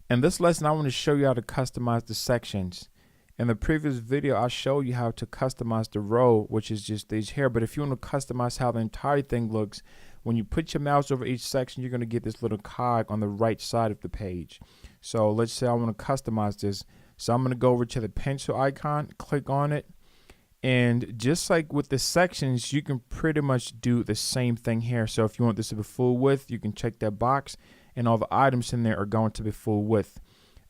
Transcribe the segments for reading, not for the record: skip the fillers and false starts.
In this lesson, I want to show you how to customize the sections. In the previous video, I showed you how to customize the row, which is just these here. But if you want to customize how the entire thing looks, when you put your mouse over each section, you're going to get this little cog on the right side of the page. So let's say I want to customize this. So I'm going to go over to the pencil icon, click on it. And just like with the sections, you can pretty much do the same thing here. So if you want this to be full width, you can check that box, and all the items in there are going to be full width.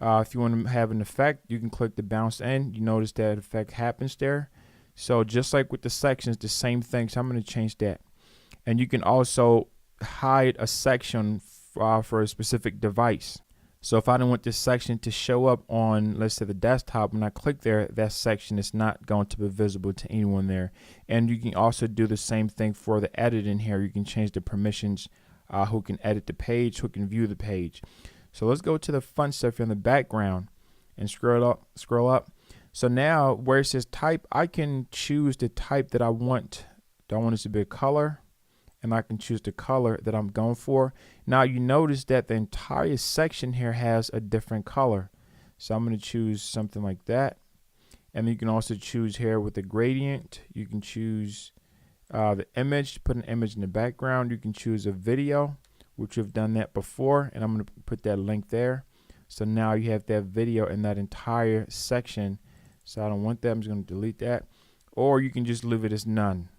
If you want to have an effect, you can click the bounce in. You notice that effect happens there. So just like with the sections, the same thing. So I'm going to change that. And you can also hide a section for a specific device. So if I don't want this section to show up on, let's say, the desktop, when I click there, that section is not going to be visible to anyone there. And you can also do the same thing for the edit in here. You can change the permissions, who can edit the page, who can view the page. So let's go to the fun stuff in the background and scroll up. So now where it says type, I can choose the type that I want. Do I want this to be a color? And I can choose the color that I'm going for. Now you notice that the entire section here has a different color. So I'm going to choose something like that. And you can also choose here with the gradient. You can choose the image, put an image in the background. You can choose a video, which we've done that before. And I'm going to put that link there. So now you have that video in that entire section. So I don't want that. I'm just going to delete that. Or you can just leave it as none.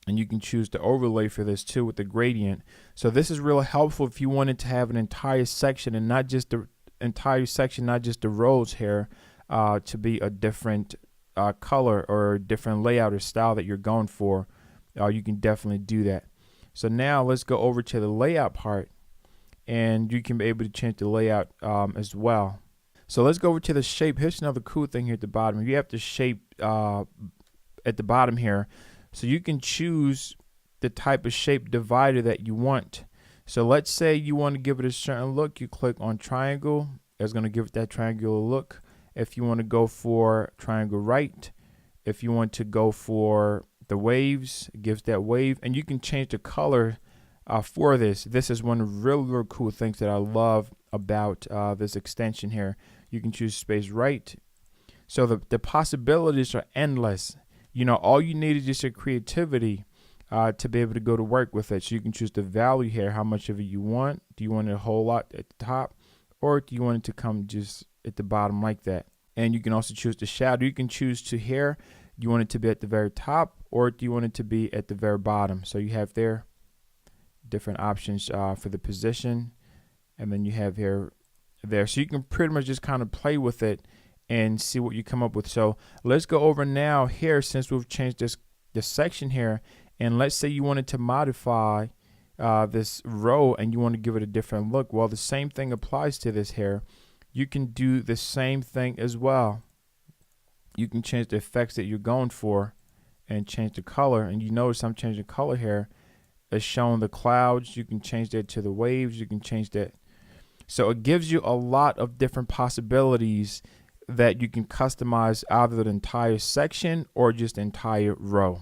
And you can choose the overlay for this too with the gradient. So this is really helpful if you wanted to have an entire section, and not just the entire section, not just the rows here, to be a different color or a different layout or style that you're going for. You can definitely do that. So now let's go over to the layout part, and you can be able to change the layout as well. So let's go over to the shape. Here's another cool thing here at the bottom. You have the shape at the bottom here. So you can choose the type of shape divider that you want. So let's say you want to give it a certain look. You click on triangle. It's going to give it that triangular look. If you want to go for triangle right, if you want to go for the waves, it gives that wave. And you can change the color for this. This is one of the really cool things that I love about this extension here. You can choose space right. So the possibilities are endless. You know, all you need is just your creativity to be able to go to work with it. So you can choose the value here, how much of it you want. Do you want it a whole lot at the top, or do you want it to come just at the bottom like that? And you can also choose the shadow. You can choose to here, do you want it to be at the very top, or do you want it to be at the very bottom? So you have there different options for the position, and then you have here there. So you can pretty much just kind of play with it and see what you come up with. So let's go over now here, since we've changed this section here, and let's say you wanted to modify this row and you want to give it a different look. Well, the same thing applies to this here. You can do the same thing as well. You can change the effects that you're going for and change the color, and you notice I'm changing color here. It's showing the clouds. You can change that to the waves. You can change that. So it gives you a lot of different possibilities that you can customize either the entire section or just the entire row.